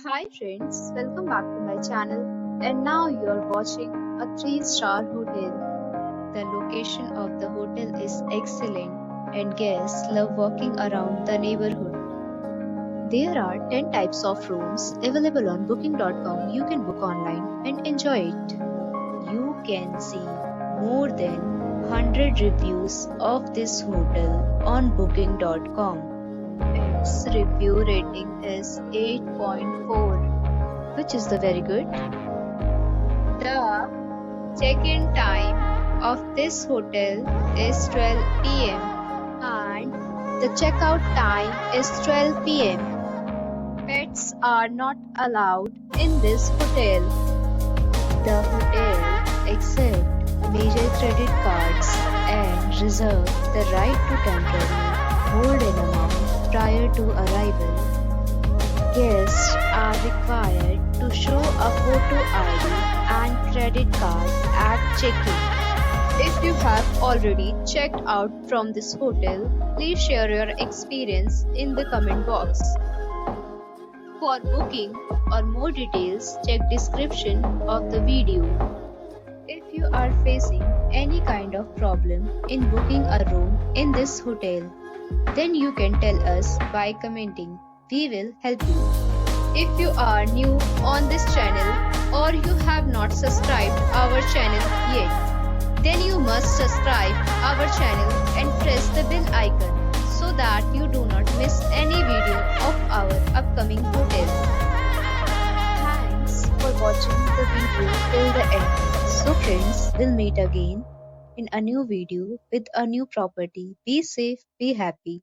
Hi friends, welcome back to my channel. And now you are watching a 3-star hotel. The location of the hotel is excellent and guests love walking around the neighborhood. There are 10 types of rooms available on booking.com. You can book online and enjoy it. You can see more than 100 reviews of this hotel on booking.com. Its review rating is 8.4, which is the very good. The check-in time of this hotel is 12 p.m. and the checkout time is 12 p.m. Pets are not allowed in this hotel. The hotel accepts major credit cards and reserves the right to temporarily hold an amount prior to arrival. Guests are required to show a photo ID and credit card at check-in. If you have already checked out from this hotel, please share your experience in the comment box. For booking or more details, check description of the video. If you are facing any kind of problem in booking a room in this hotel, then you can tell us by commenting. We will help you. If you are new on this channel or you have not subscribed our channel yet, then you must subscribe our channel and press the bell icon so that you do not miss any video of our upcoming hotel. Thanks for watching the video till the end. So friends, we'll meet again in a new video with a new property. Be safe, be happy.